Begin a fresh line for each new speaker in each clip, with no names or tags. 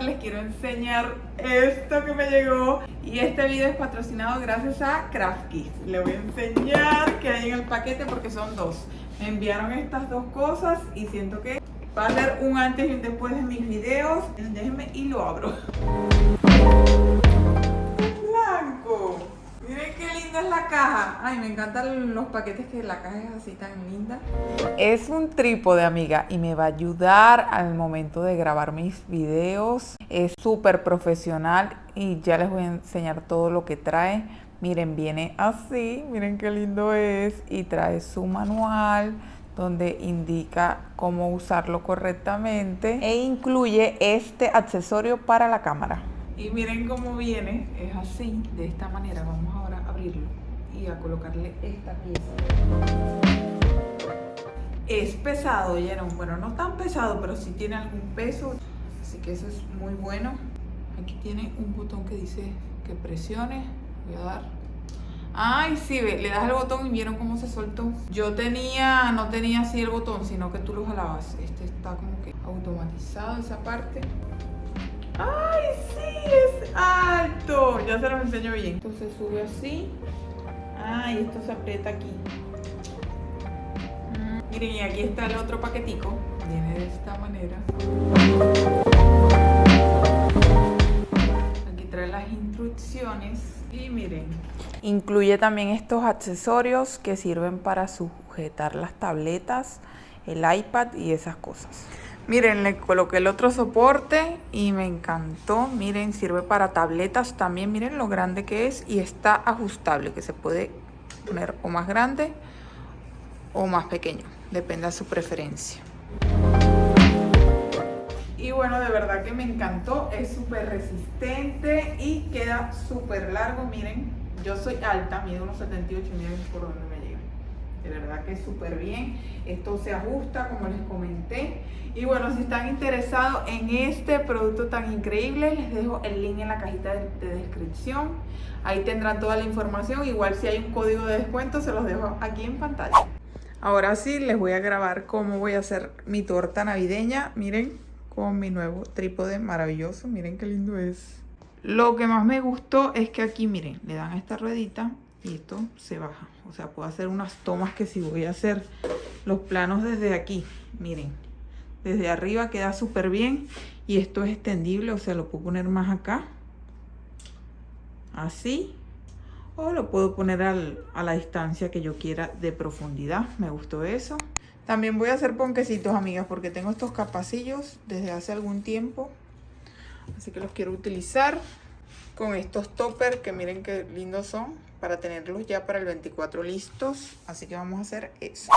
les quiero enseñar esto que me llegó. Y este video es patrocinado gracias a Craftkits. Les voy a enseñar qué hay en el paquete porque son dos. Me enviaron estas dos cosas y siento que va a ser un antes y un después de mis videos. Déjenme y lo abro. Blanco. Miren qué linda es la caja. Ay, me encantan los paquetes que la caja es así tan linda. Es un trípode, amiga, y me va a ayudar al momento de grabar mis videos. Es súper profesional y ya les voy a enseñar todo lo que trae. Miren, viene así, miren qué lindo es, y trae su manual donde indica cómo usarlo correctamente e incluye este accesorio para la cámara. Y miren cómo viene, es así, de esta manera. Vamos ahora a abrirlo y a colocarle esta pieza. Es pesado, ¿oyeron? Bueno, no tan pesado, pero sí tiene algún peso, así que eso es muy bueno. Aquí tiene un botón que dice que presione. Voy a dar. Ay, sí, ve, le das el botón y vieron cómo se soltó. No tenía así el botón, sino que tú lo jalabas. Este está como que automatizado, esa parte. ¡Ay, sí! ¡Es alto! Ya se los enseño bien. Entonces sube así. Ah, y esto se aprieta aquí. Miren, y aquí está el otro paquetico. Viene de esta manera. Aquí trae las instrucciones. Y miren, incluye también estos accesorios que sirven para sujetar las tabletas, el iPad y esas cosas. Miren, le coloqué el otro soporte y me encantó. Miren, sirve para tabletas también. Miren lo grande que es y está ajustable, que se puede poner o más grande o más pequeño. Depende de su preferencia. Y bueno, de verdad que me encantó. Es súper resistente y queda súper largo. Miren, yo soy alta, mido unos 78 y miren por dónde me llega. De verdad que es súper bien. Esto se ajusta como les comenté. Y bueno, si están interesados en este producto tan increíble, les dejo el link en la cajita de descripción. Ahí tendrán toda la información. Igual si hay un código de descuento, se los dejo aquí en pantalla. Ahora sí, les voy a grabar cómo voy a hacer mi torta navideña. Miren, con mi nuevo trípode maravilloso. Miren qué lindo es. Lo que más me gustó es que aquí, miren, le dan a esta ruedita y esto se baja. O sea, puedo hacer unas tomas que si voy a hacer los planos desde aquí, miren, desde arriba queda súper bien. Y esto es extendible, o sea, lo puedo poner más acá, así, o lo puedo poner a la distancia que yo quiera de profundidad. Me gustó eso. También voy a hacer ponquecitos, amigas, porque tengo estos capacillos desde hace algún tiempo, así que los quiero utilizar con estos toppers que miren qué lindos son, para tenerlos ya para el 24 listos. Así que vamos a hacer eso.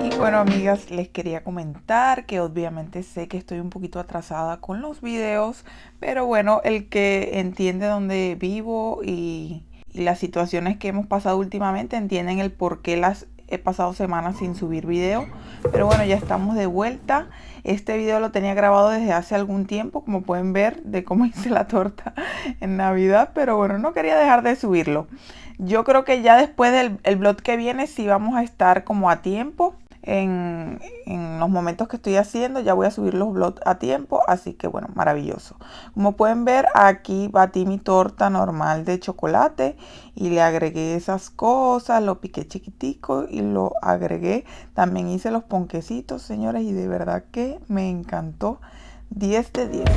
Y bueno, amigas, les quería comentar que obviamente sé que estoy un poquito atrasada con los videos, pero bueno, el que entiende dónde vivo y las situaciones que hemos pasado últimamente entienden el por qué las he pasado semanas sin subir video. Pero bueno, ya estamos de vuelta. Este video lo tenía grabado desde hace algún tiempo, como pueden ver, de cómo hice la torta en Navidad, pero bueno, no quería dejar de subirlo. Yo creo que ya después del vlog que viene sí vamos a estar como a tiempo. En los momentos que estoy haciendo ya voy a subir los vlogs a tiempo, así que bueno, maravilloso. Como pueden ver, aquí batí mi torta normal de chocolate y le agregué esas cosas, lo piqué chiquitico y lo agregué. También hice los ponquecitos, señores, y de verdad que me encantó. 10 de 10.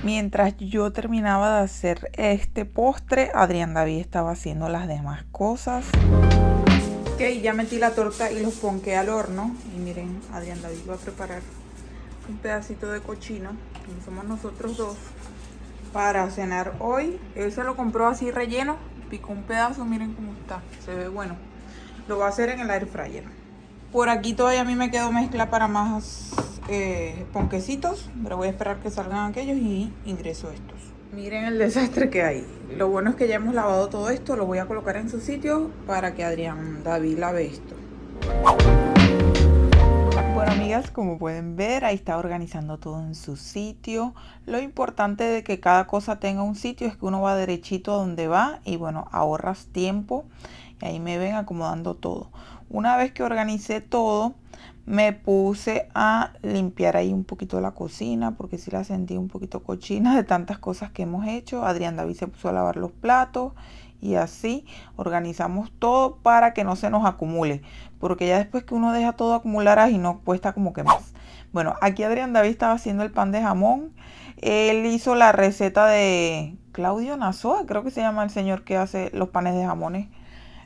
Mientras yo terminaba de hacer este postre, Adrián David estaba haciendo las demás cosas. Ok, ya metí la torta y los ponqué al horno. Y miren, Adrián David va a preparar un pedacito de cochino, como somos nosotros dos, para cenar hoy. Él se lo compró así relleno, picó un pedazo, miren cómo está, se ve bueno. Lo va a hacer en el air fryer. Por aquí todavía a mí me quedó mezcla para más ponquecitos, pero voy a esperar que salgan aquellos y ingreso estos. Miren el desastre que hay. Lo bueno es que ya hemos lavado todo esto. Lo voy a colocar en su sitio para que Adrián David lave esto. Bueno, amigas, como pueden ver, ahí está organizando todo en su sitio. Lo importante de que cada cosa tenga un sitio es que uno va derechito a donde va y bueno, ahorras tiempo. Y ahí me ven acomodando todo. Una vez que organicé todo, me puse a limpiar ahí un poquito la cocina porque sí la sentí un poquito cochina de tantas cosas que hemos hecho. Adrián David se puso a lavar los platos y así organizamos todo para que no se nos acumule, porque ya después que uno deja todo acumular ahí no cuesta como que más. Bueno, aquí Adrián David estaba haciendo el pan de jamón. Él hizo la receta de Claudio Nazoa, creo que se llama el señor que hace los panes de jamones.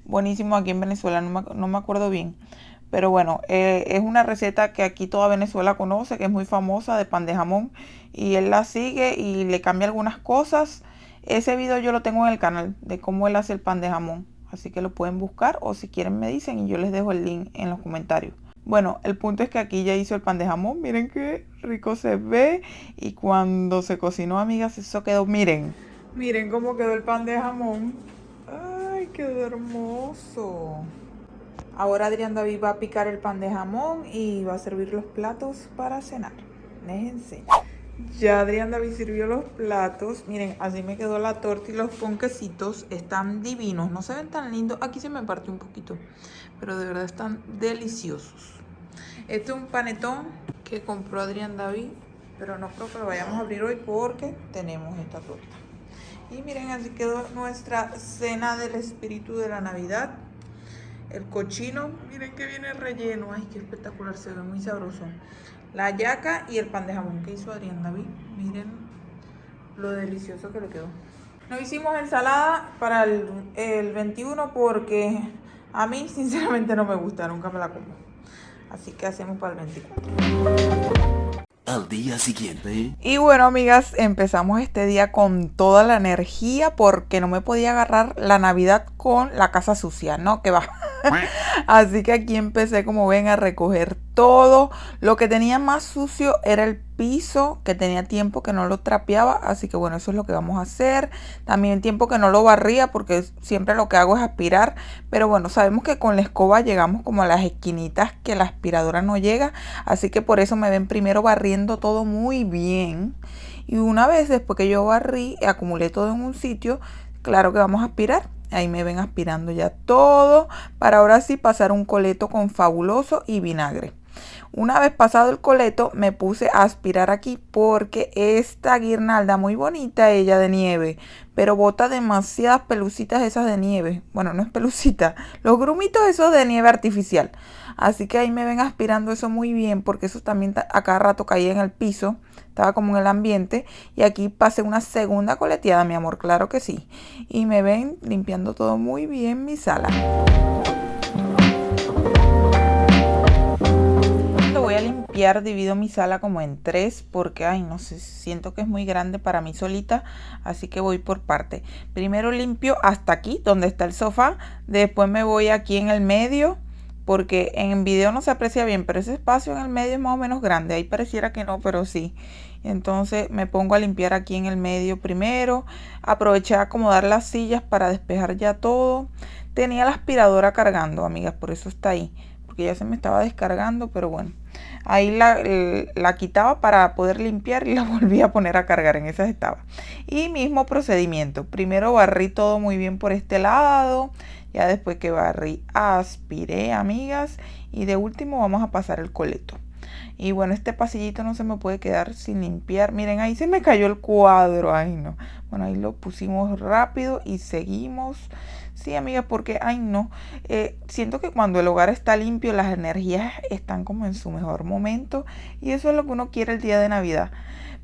Buenísimo aquí en Venezuela, no me acuerdo bien. Pero bueno, es una receta que aquí toda Venezuela conoce, que es muy famosa, de pan de jamón. Y él la sigue y le cambia algunas cosas. Ese video yo lo tengo en el canal de cómo él hace el pan de jamón. Así que lo pueden buscar o si quieren me dicen y yo les dejo el link en los comentarios. Bueno, el punto es que aquí ya hizo el pan de jamón. Miren qué rico se ve. Y cuando se cocinó, amigas, eso quedó, miren. Miren cómo quedó el pan de jamón. Ay, quedó hermoso. Ahora Adrián David va a picar el pan de jamón y va a servir los platos para cenar. Déjense. Ya Adrián David sirvió los platos. Miren, así me quedó la torta y los ponquecitos. Están divinos. No se ven tan lindos. Aquí se me partió un poquito. Pero de verdad están deliciosos. Este es un panetón que compró Adrián David. Pero no creo que lo vayamos a abrir hoy porque tenemos esta torta. Y miren, así quedó nuestra cena del espíritu de la Navidad. El cochino, miren que viene relleno. Ay, qué espectacular, se ve muy sabroso. La yaca y el pan de jamón que hizo Adrián David. Miren lo delicioso que le quedó. No hicimos ensalada para el 21 porque a mí sinceramente no me gusta, nunca me la como. Así que hacemos para el 24.
Al día siguiente.
Y bueno, amigas, empezamos este día con toda la energía porque no me podía agarrar la Navidad con la casa sucia, ¿no? Que va. Así que aquí empecé, como ven, a recoger todo. Lo que tenía más sucio era el piso, que tenía tiempo que no lo trapeaba. Así que bueno, eso es lo que vamos a hacer. También tiempo que no lo barría porque siempre lo que hago es aspirar. Pero bueno, sabemos que con la escoba llegamos como a las esquinitas que la aspiradora no llega. Así que por eso me ven primero barriendo todo muy bien. Y una vez después que yo barrí, acumulé todo en un sitio, claro que vamos a aspirar. Ahí me ven aspirando ya todo para ahora sí pasar un coleto con Fabuloso y vinagre. Una vez pasado el coleto me puse a aspirar aquí porque esta guirnalda muy bonita, ella de nieve, pero bota demasiadas pelucitas esas de nieve. Bueno, no es pelucita, los grumitos esos de nieve artificial. Así que ahí me ven aspirando eso muy bien porque eso también a cada rato caía en el piso. Estaba como en el ambiente y aquí pasé una segunda coleteada, mi amor, claro que sí. Y me ven limpiando todo muy bien mi sala. Lo voy a limpiar, divido mi sala como en 3 porque, ay, no sé, siento que es muy grande para mí solita, así que voy por parte. Primero limpio hasta aquí, donde está el sofá, después me voy aquí en el medio, porque en video no se aprecia bien, pero ese espacio en el medio es más o menos grande, ahí pareciera que no, pero sí. Entonces me pongo a limpiar aquí en el medio primero, aproveché a acomodar las sillas para despejar ya todo. Tenía la aspiradora cargando, amigas, por eso está ahí, porque ya se me estaba descargando, pero bueno. Ahí la quitaba para poder limpiar y la volví a poner a cargar, en esas estaba. Y mismo procedimiento, primero barrí todo muy bien por este lado, ya después que barrí aspiré, amigas, y de último vamos a pasar el coleto. Y bueno, este pasillito no se me puede quedar sin limpiar. Miren, ahí se me cayó el cuadro. Ay, no. Bueno, ahí lo pusimos rápido y seguimos. Sí, amigas, porque, ay, no. Siento que cuando el hogar está limpio, las energías están como en su mejor momento. Y eso es lo que uno quiere el día de Navidad.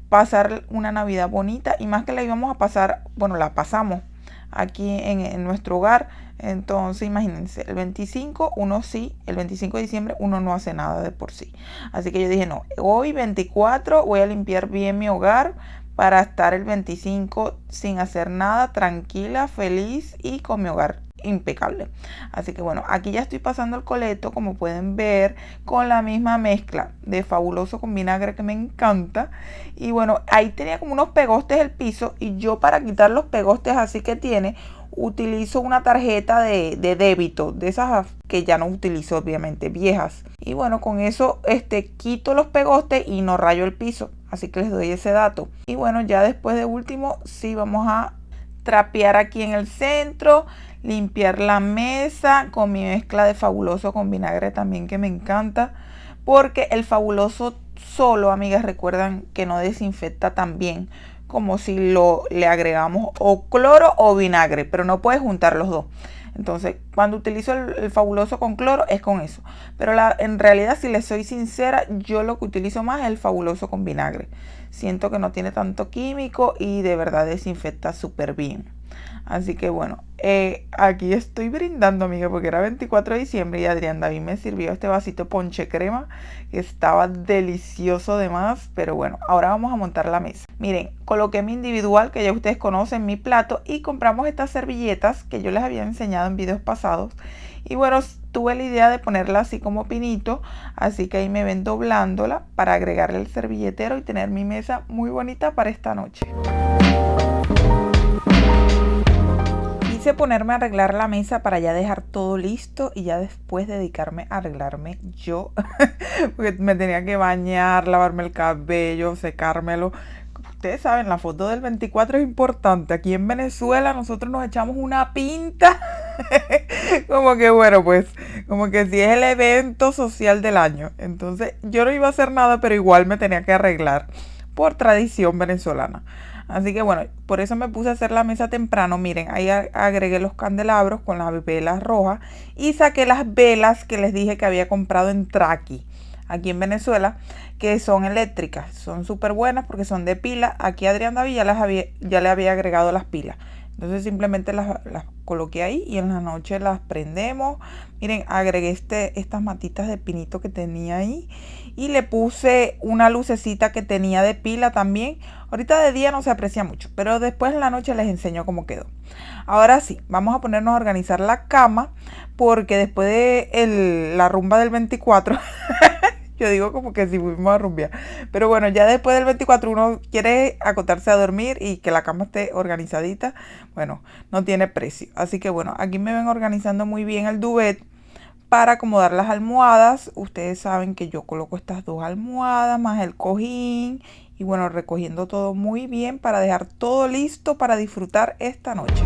Pasar una Navidad bonita. Y más que la íbamos a pasar, bueno, la pasamos aquí en nuestro hogar. Entonces imagínense, el 25 uno sí, el 25 de diciembre uno no hace nada de por sí. Así que yo dije, no, hoy 24 voy a limpiar bien mi hogar para estar el 25 sin hacer nada, tranquila, feliz y con mi hogar impecable. Así que bueno, aquí ya estoy pasando el coleto, como pueden ver, con la misma mezcla de Fabuloso con vinagre que me encanta. Y bueno, ahí tenía como unos pegostes el piso y yo, para quitar los pegostes así que tiene, utilizo una tarjeta de débito, de esas que ya no utilizo, obviamente, viejas. Y bueno, con eso quito los pegostes y no rayo el piso. Así que les doy ese dato. Y bueno, ya después de último, sí vamos a trapear aquí en el centro, limpiar la mesa con mi mezcla de Fabuloso con vinagre también, que me encanta. porque el Fabuloso solo, amigas, recuerdan que no desinfecta tan bien como si le agregamos o cloro o vinagre, pero no puedes juntar los dos. Entonces, cuando utilizo el Fabuloso con cloro es con eso. Pero en realidad, si les soy sincera, yo lo que utilizo más es el Fabuloso con vinagre. Siento que no tiene tanto químico y de verdad desinfecta súper bien. Así que bueno, aquí estoy brindando, amiga, porque era 24 de diciembre y Adrián David me sirvió este vasito ponche crema que estaba delicioso de más. Pero bueno, ahora vamos a montar la mesa. Miren, coloqué mi individual, que ya ustedes conocen, mi plato, y compramos estas servilletas que yo les había enseñado en videos pasados. Y bueno, tuve la idea de ponerla así como pinito, así que ahí me ven doblándola para agregarle el servilletero y tener mi mesa muy bonita para esta noche. Quise ponerme a arreglar la mesa para ya dejar todo listo y ya después dedicarme a arreglarme yo, porque me tenía que bañar, lavarme el cabello, secármelo. Ustedes saben, la foto del 24 es importante. Aquí en Venezuela nosotros nos echamos una pinta como que bueno, pues como que si es el evento social del año. Entonces yo no iba a hacer nada, pero igual me tenía que arreglar por tradición venezolana. Así que bueno, por eso me puse a hacer la mesa temprano. Miren, ahí agregué los candelabros con las velas rojas y saqué las velas que les dije que había comprado en Traqui, aquí en Venezuela, que son eléctricas. Son súper buenas porque son de pila. Aquí Adrián David ya le había agregado las pilas. Entonces simplemente las coloqué ahí y en la noche las prendemos. Miren, agregué estas matitas de pinito que tenía ahí y le puse una lucecita que tenía de pila también. Ahorita de día no se aprecia mucho, pero después en la noche les enseño cómo quedó. Ahora sí, vamos a ponernos a organizar la cama porque después de la rumba del 24... Yo digo como que si fuimos a rumbear. Pero bueno, ya después del 24 uno quiere acotarse a dormir y que la cama esté organizadita. Bueno, no tiene precio. Así que bueno, aquí me ven organizando muy bien el duvet para acomodar las almohadas. Ustedes saben que yo coloco estas dos almohadas más el cojín. Y bueno, recogiendo todo muy bien para dejar todo listo para disfrutar esta noche.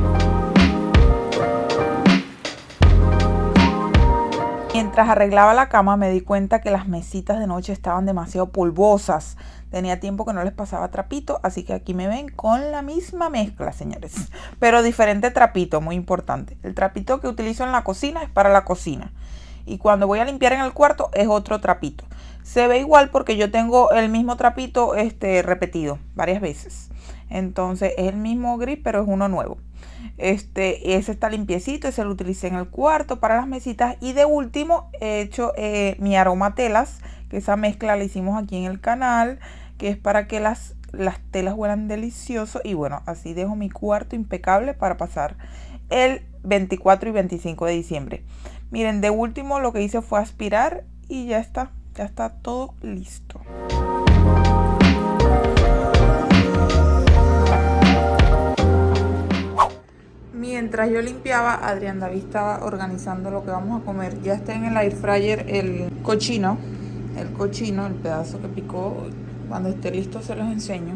Mientras arreglaba la cama me di cuenta que las mesitas de noche estaban demasiado polvosas. Tenía tiempo que no les pasaba trapito, así que aquí me ven con la misma mezcla, señores. Pero diferente trapito, muy importante. El trapito que utilizo en la cocina es para la cocina. Y cuando voy a limpiar en el cuarto es otro trapito. Se ve igual porque yo tengo el mismo trapito repetido varias veces. Entonces es el mismo gris, pero es uno nuevo. Ese está limpiecito, ese lo utilicé en el cuarto para las mesitas. Y de último he hecho mi aromatelas, que esa mezcla la hicimos aquí en el canal, que es para que las telas huelan delicioso. Y bueno, así dejo mi cuarto impecable para pasar el 24 y 25 de diciembre. Miren, de último lo que hice fue aspirar y ya está todo listo. Mientras yo limpiaba, Adrián David estaba organizando lo que vamos a comer. Ya está en el air fryer el cochino, el pedazo que picó. Cuando esté listo se los enseño.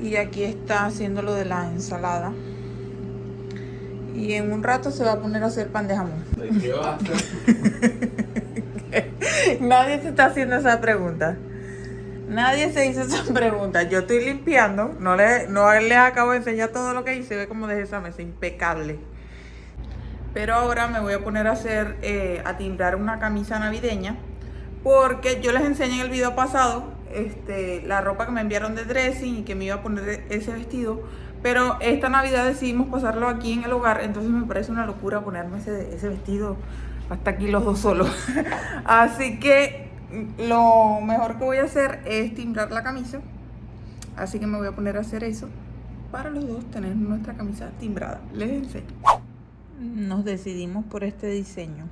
Y aquí está haciendo lo de la ensalada. Y en un rato se va a poner a hacer pan de jamón.
¿Qué va a hacer?
Nadie se está haciendo esa pregunta. Nadie se hizo esa pregunta. Yo estoy limpiando. No les acabo de enseñar todo lo que hice. Ve cómo dejé esa mesa impecable. Pero ahora me voy a poner a hacer, a timbrar una camisa navideña. Porque yo les enseñé en el video pasado la ropa que me enviaron de dressing y que me iba a poner ese vestido. Pero esta Navidad decidimos pasarlo aquí en el hogar. Entonces me parece una locura ponerme ese vestido hasta aquí los dos solos. Así que lo mejor que voy a hacer es timbrar la camisa. Así que me voy a poner a hacer eso para los dos tener nuestra camisa timbrada. Les enseño. Nos decidimos por este diseño.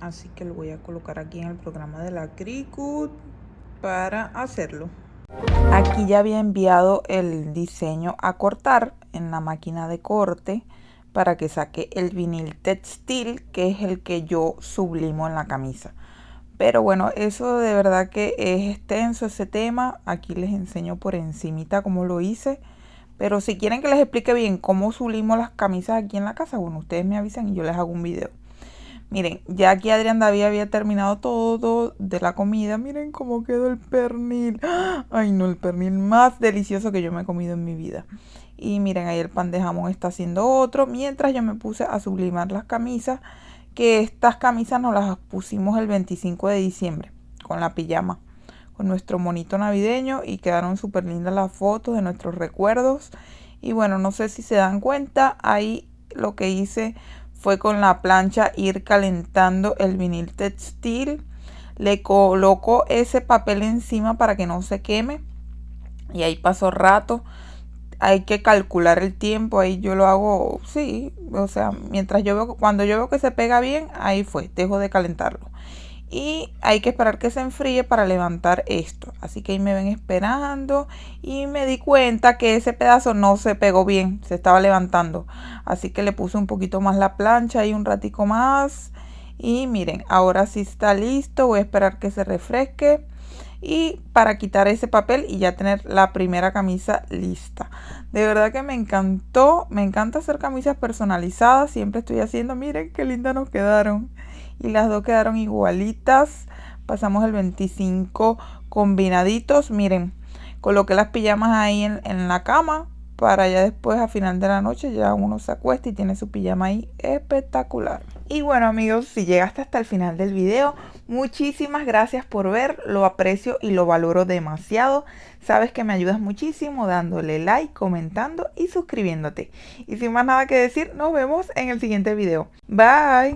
Así que lo voy a colocar aquí en el programa de la Cricut para hacerlo. Aquí ya había enviado el diseño a cortar en la máquina de corte para que saque el vinil textil, que es el que yo sublimo en la camisa. Pero bueno, eso de verdad que es extenso ese tema. Aquí les enseño por encimita cómo lo hice. Pero si quieren que les explique bien cómo sublimo las camisas aquí en la casa, bueno, ustedes me avisan y yo les hago un video. Miren, ya aquí Adrián David había terminado todo de la comida. Miren cómo quedó el pernil. Ay no, el pernil más delicioso que yo me he comido en mi vida. Y miren, ahí el pan de jamón está haciendo otro. Mientras yo me puse a sublimar las camisas, que estas camisas nos las pusimos el 25 de diciembre con la pijama, con nuestro monito navideño, y quedaron súper lindas las fotos de nuestros recuerdos. Y bueno, no sé si se dan cuenta, ahí lo que hice fue con la plancha ir calentando el vinil textil. Le coloco ese papel encima para que no se queme y ahí pasó rato. Hay que calcular el tiempo, ahí yo lo hago, sí, o sea, mientras yo veo, cuando yo veo que se pega bien, ahí fue, dejo de calentarlo. Y hay que esperar que se enfríe para levantar esto. Así que ahí me ven esperando y me di cuenta que ese pedazo no se pegó bien, se estaba levantando. Así que le puse un poquito más la plancha y un ratico más. Y miren, ahora sí está listo, voy a esperar que se refresque. Y para quitar ese papel y ya tener la primera camisa lista. De verdad que me encantó, me encanta hacer camisas personalizadas, siempre estoy haciendo, miren qué lindas nos quedaron. Y las dos quedaron igualitas. Pasamos el 25 combinaditos, miren, coloqué las pijamas ahí en la cama para ya después a final de la noche ya uno se acuesta y tiene su pijama ahí espectacular. Y bueno amigos, si llegaste hasta el final del video, muchísimas gracias por ver, lo aprecio y lo valoro demasiado. Sabes que me ayudas muchísimo dándole like, comentando y suscribiéndote. Y sin más nada que decir, nos vemos en el siguiente video. Bye.